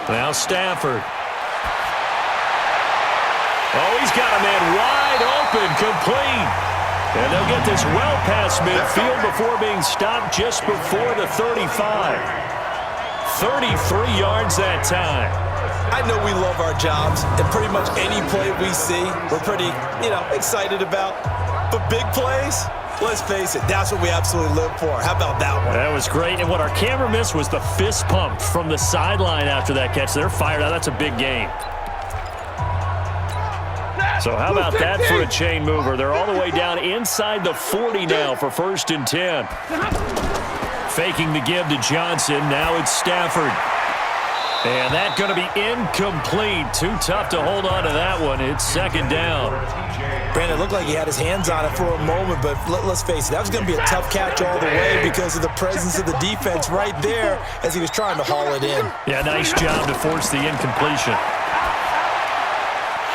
Now Stafford. Oh, he's got a man wide open, complete. And they'll get this well past midfield before being stopped just before the 35. 33 yards that time. I know we love our jobs, and pretty much any play we see, we're pretty, excited about. But big plays, let's face it, that's what we absolutely live for. How about that one? That was great, and what our camera missed was the fist pump from the sideline after that catch. They're fired out. That's a big game. So how about that for a chain mover? They're all the way down inside the 40 now for 1st and 10. Faking the give to Johnson. Now it's Stafford. And that's going to be incomplete. Too tough to hold on to that one. It's 2nd down. Brandon, it looked like he had his hands on it for a moment, but let's face it, that was going to be a tough catch all the way because of the presence of the defense right there as he was trying to haul it in. Yeah, nice job to force the incompletion.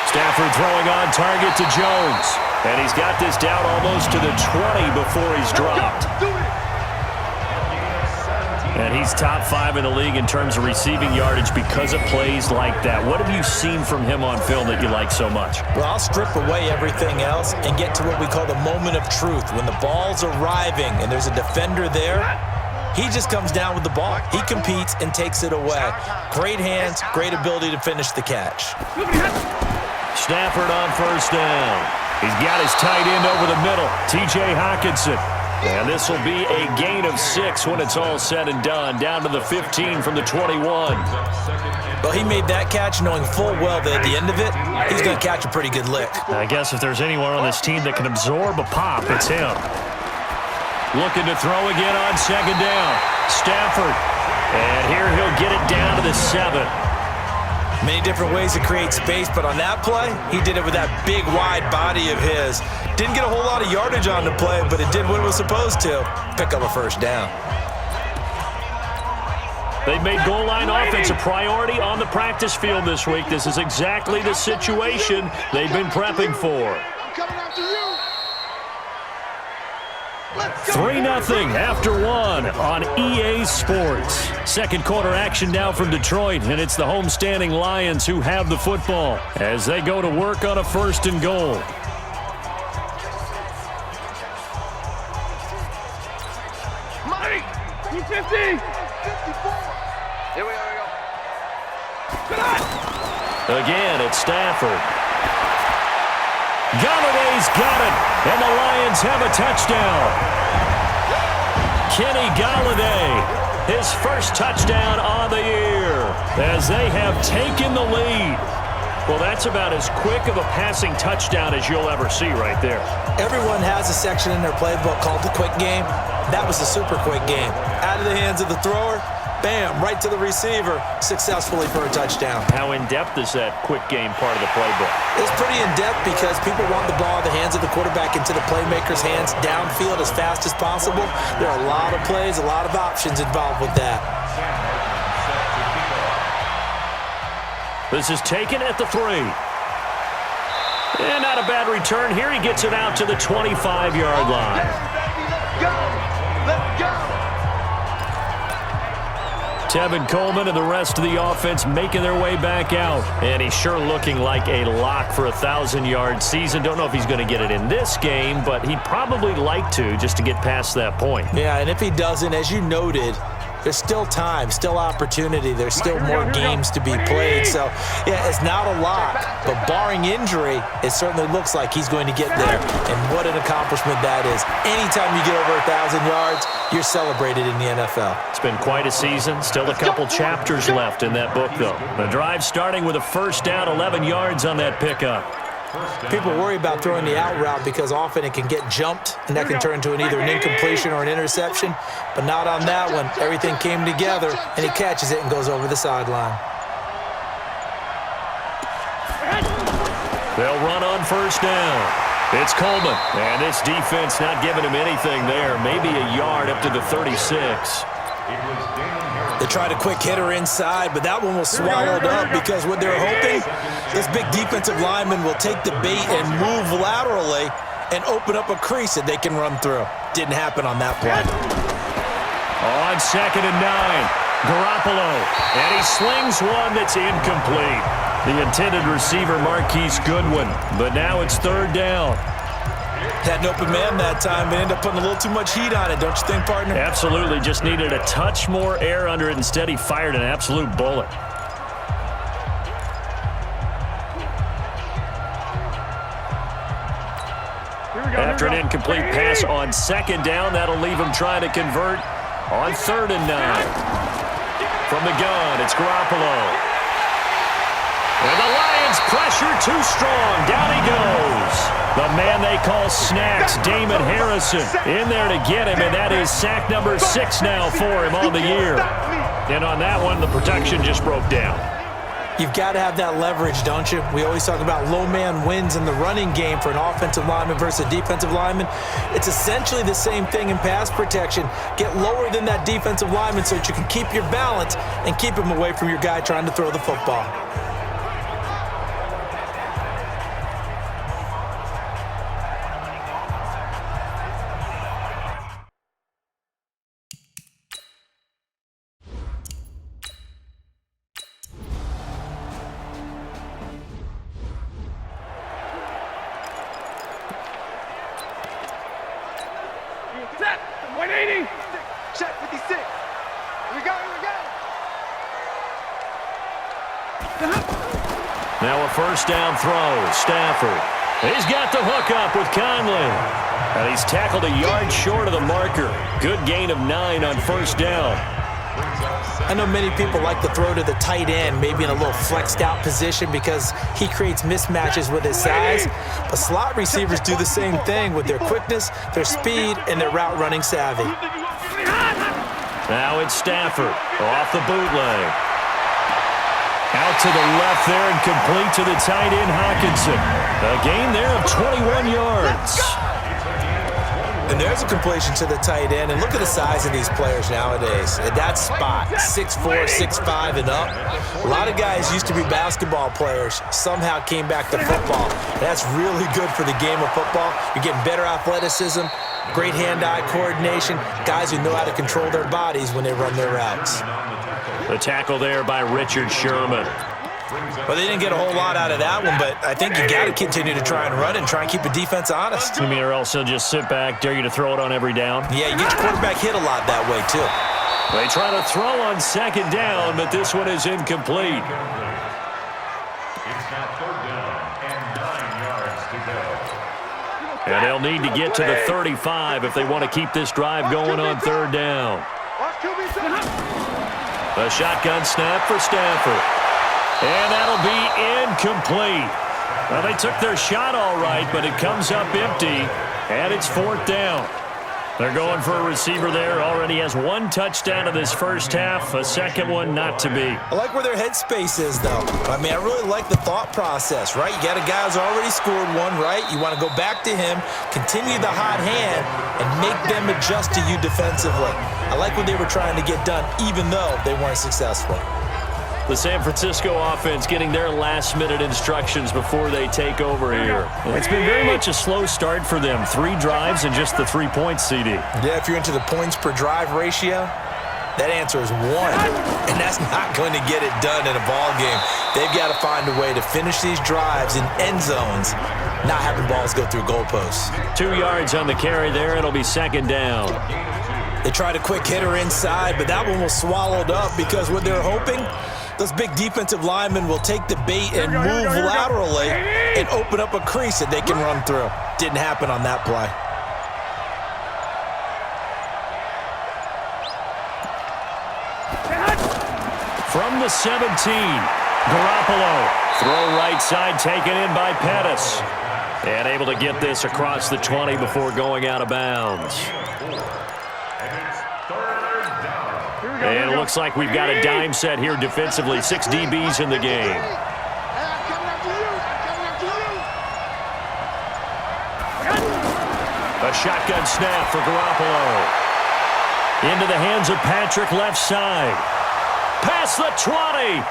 Stafford throwing on target to Jones. And he's got this down almost to the 20 before he's dropped. And he's top 5 in the league in terms of receiving yardage because of plays like that. What have you seen from him on film that you like so much? Well, I'll strip away everything else and get to what we call the moment of truth. When the ball's arriving and there's a defender there, he just comes down with the ball. He competes and takes it away. Great hands, great ability to finish the catch. Stafford on 1st down. He's got his tight end over the middle, T.J. Hockenson. And this will be a gain of 6 when it's all said and done. Down to the 15 from the 21. Well, he made that catch knowing full well that at the end of it, he's going to catch a pretty good lick. I guess if there's anyone on this team that can absorb a pop, it's him. Looking to throw again on 2nd down. Stafford. And here he'll get it down to the 7. Many different ways to create space, but on that play, he did it with that big, wide body of his. Didn't get a whole lot of yardage on the play, but it did what it was supposed to. Pick up a 1st down. They've made goal line offense a priority on the practice field this week. This is exactly the situation they've been prepping for. 3-0 after 1 on EA Sports. 2nd quarter action now from Detroit, and it's the homestanding Lions who have the football as they go to work on a 1st and goal. Mike, 250. 54. Here we go. Again, it's Stafford. Galladay's got it, and the Lions have a touchdown. Kenny Galladay, his first touchdown on the year, as they have taken the lead. Well, that's about as quick of a passing touchdown as you'll ever see right there. Everyone has a section in their playbook called the quick game. That was a super quick game. Out of the hands of the thrower, bam, right to the receiver, successfully for a touchdown. How in-depth is that quick game part of the playbook? It's pretty in-depth because people want the ball in the hands of the quarterback into the playmaker's hands downfield as fast as possible. There are a lot of plays, a lot of options involved with that. This is taken at the 3. And not a bad return here. He gets it out to the 25-yard line. Let's go. Tevin Coleman and the rest of the offense making their way back out. And he's sure looking like a lock for a 1,000-yard season. Don't know if he's going to get it in this game, but he'd probably like to just to get past that point. Yeah, and if he doesn't, as you noted, there's still time, still opportunity. There's still more games to be played. So, yeah, it's not a lot. But barring injury, it certainly looks like he's going to get there. And what an accomplishment that is. Anytime you get over 1,000 yards, you're celebrated in the NFL. It's been quite a season. Still a couple chapters left in that book, though. The drive starting with a 1st down, 11 yards on that pickup. People worry about throwing the out route because often it can get jumped, and that can turn into either an incompletion or an interception. But not on that one. Everything came together, and he catches it and goes over the sideline. They'll run on 1st down. It's Coleman, and this defense not giving him anything there. Maybe a yard up to the 36. They tried a quick hitter inside, but that one was swallowed up because what they're hoping, this big defensive lineman will take the bait and move laterally and open up a crease that they can run through. Didn't happen on that play. On 2nd and 9. Garoppolo, and he slings one that's incomplete. The intended receiver, Marquise Goodwin, but now it's third down. Had an open man that time, but ended up putting a little too much heat on it, don't you think, partner? Absolutely, just needed a touch more air under it. Instead, he fired an absolute bullet. After an incomplete pass on second down, that'll leave him trying to convert on 3rd and 9. From the gun, it's Garoppolo. And the Lions pressure too strong. Down he goes. The man they call Snacks, Damon Harrison, in there to get him, and that is sack number 6 now for him on the year. And on that one, the protection just broke down. You've got to have that leverage, don't you? We always talk about low man wins in the running game for an offensive lineman versus a defensive lineman. It's essentially the same thing in pass protection. Get lower than that defensive lineman so that you can keep your balance and keep him away from your guy trying to throw the football. Set. 180. Check 56. Here we go. Now a first down throw. Stafford. He's got the hook up with Conley. And he's tackled a yard short of the marker. Good gain of 9 on first down. I know many people like to throw to the tight end, maybe in a little flexed out position because he creates mismatches with his size. But slot receivers do the same thing with their quickness, their speed, and their route running savvy. Now it's Stafford off the bootleg. Out to the left there and complete to the tight end, Hawkinson. A gain there of 21 yards. And there's a completion to the tight end. And look at the size of these players nowadays. At that spot, 6'4", 6'5", and up. A lot of guys used to be basketball players, somehow came back to football. That's really good for the game of football. You're getting better athleticism, great hand-eye coordination, guys who know how to control their bodies when they run their routes. The tackle there by Richard Sherman. Well, they didn't get a whole lot out of that one, but I think you got to continue to try and run and try and keep the defense honest. You mean, or else they'll just sit back, dare you to throw it on every down? Yeah, you get your quarterback hit a lot that way, too. They try to throw on second down, but this one is incomplete. It's now 3rd down and 9 yards to go. And they'll need to get to the 35 if they want to keep this drive going on 3rd down. A shotgun snap for Stafford. And that'll be incomplete. Well, they took their shot all right, but it comes up empty, and it's 4th down. They're going for a receiver there. Already has 1 touchdown in this first half, a second one not to be. I like where their headspace is, though. I mean, I really like the thought process, right? You got a guy who's already scored one, right? You want to go back to him, continue the hot hand, and make them adjust to you defensively. I like what they were trying to get done, even though they weren't successful. The San Francisco offense getting their last-minute instructions before they take over here. It's been very much a slow start for them. 3 drives and just the 3 points, CD. Yeah, if you're into the points per drive ratio, that answer is 1. And that's not going to get it done in a ball game. They've got to find a way to finish these drives in end zones, not having balls go through goalposts. 2 yards on the carry there. It'll be 2nd down. They tried a quick hitter inside, but that one was swallowed up because what they're hoping, those big defensive linemen will take the bait and move laterally and open up a crease that they can run through. Didn't happen on that play. From the 17, Garoppolo. Throw right side taken in by Pettis. And able to get this across the 20 before going out of bounds. And it looks like we've got a dime set here defensively. 6 DBs in the game. A shotgun snap for Garoppolo. Into the hands of Patrick left side. Past the 20.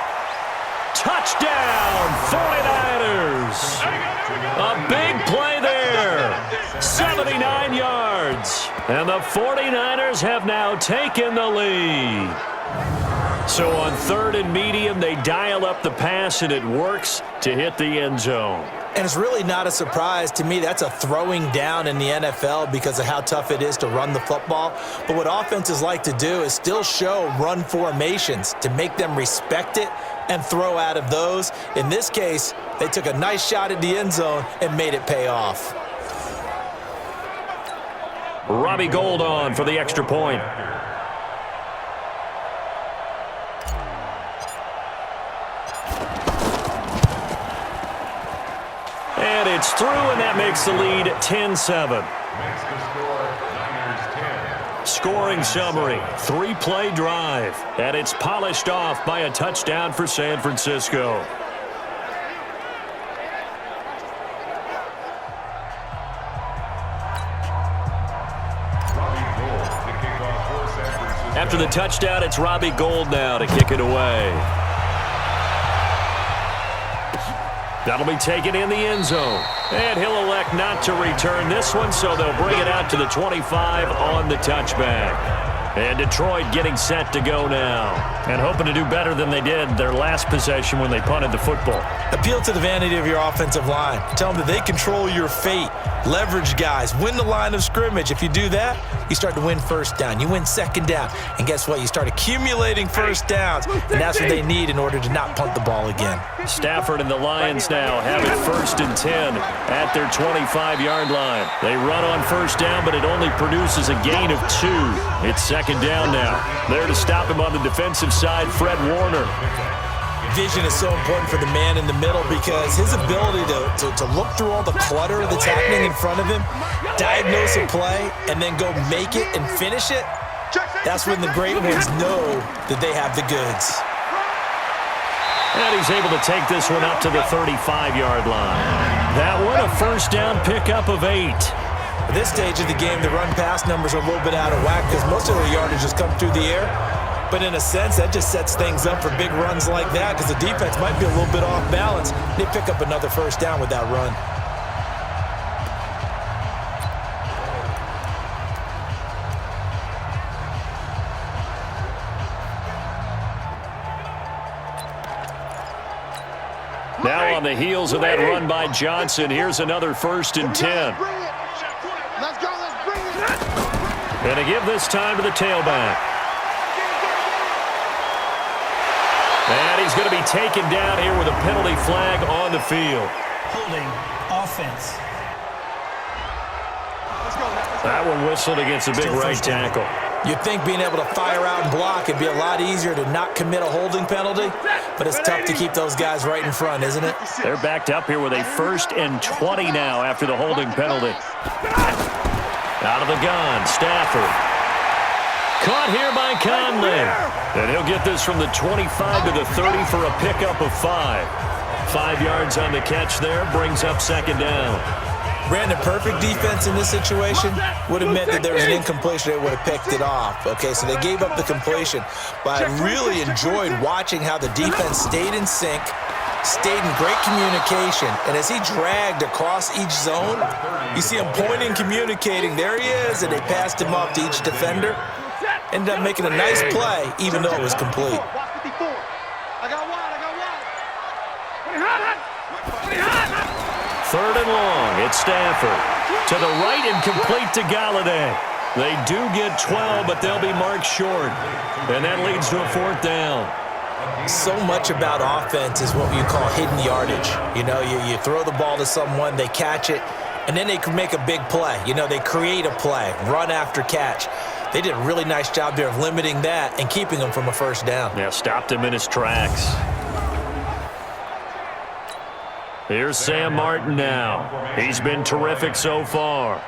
Touchdown, 49ers. A big play there. 79 yards. And the 49ers have now taken the lead. So on 3rd and medium, they dial up the pass, and it works to hit the end zone. And it's really not a surprise to me. That's a throwing down in the NFL because of how tough it is to run the football. But what offenses like to do is still show run formations to make them respect it and throw out of those. In this case, they took a nice shot at the end zone and made it pay off. Robbie Gould on for the extra point. And it's through, and that makes the lead 10-7. Makes the score Niners 10. Scoring summary, 3-play drive, and it's polished off by a touchdown for San Francisco. After the touchdown, it's Robbie Gould now to kick it away. That'll be taken in the end zone. And he'll elect not to return this one, so they'll bring it out to the 25 on the touchback. And Detroit getting set to go now. And hoping to do better than they did their last possession when they punted the football. Appeal to the vanity of your offensive line. Tell them that they control your fate. Leverage guys. Win the line of scrimmage. If you do that, you start to win first down. You win second down. And guess what? You start accumulating first downs. And that's what they need in order to not punt the ball again. Stafford and the Lions now have it 1st and 10 at their 25-yard line. They run on first down, but it only produces a gain of 2. It's second down now. There to stop him on the defensive side, Fred Warner. Vision is so important for the man in the middle because his ability to look through all the clutter that's happening in front of him, diagnose a play, and then go make it and finish it, that's when the great ones know that they have the goods. And he's able to take this one up to the 35-yard line. That one, a first down pickup of 8. At this stage of the game, the run-pass numbers are a little bit out of whack because most of the yardage has come through the air. But in a sense, that just sets things up for big runs like that because the defense might be a little bit off balance. They pick up another first down with that run. Now on the heels of that run by Johnson, here's another 1st and 10. Let's go, let's bring it. And to give this time to the tailback. And he's going to be taken down here with a penalty flag on the field. Holding offense. That one whistled against a big right tackle. You'd think being able to fire out and block it'd be a lot easier to not commit a holding penalty, but it's tough to keep those guys right in front, isn't it? They're backed up here with a 1st and 20 now after the holding penalty. Out of the gun, Stafford. Caught here by Conley. And he'll get this from the 25 to the 30 for a pickup of 5. 5 yards on the catch there, brings up second down. Brandon, perfect defense in this situation would have meant that there was an incompletion. They would have picked it off. Okay, so they gave up the completion. But I really enjoyed watching how the defense stayed in sync, stayed in great communication. And as he dragged across each zone, you see him pointing, communicating. There he is, and they passed him off to each defender. Ended up making a nice play, even though it was complete. I got one. 3rd and long, it's Stafford. To the right and complete to Galladay. They do get 12, but they'll be marked short. And that leads to a 4th down. So much about offense is what you call hidden yardage. You know, you throw the ball to someone, they catch it, and then they can make a big play. You know, they create a play, run after catch. They did a really nice job there of limiting that and keeping him from a first down. Yeah, stopped him in his tracks. Here's Sam Martin now. He's been terrific so far.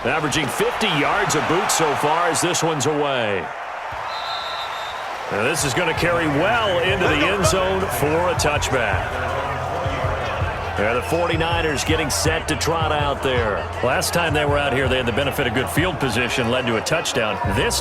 Averaging 50 yards a boot so far as this one's away. Now this is going to carry well into the end zone for a touchback. The 49ers getting set to trot out there. Last time they were out here, they had the benefit of good field position, led to a touchdown. This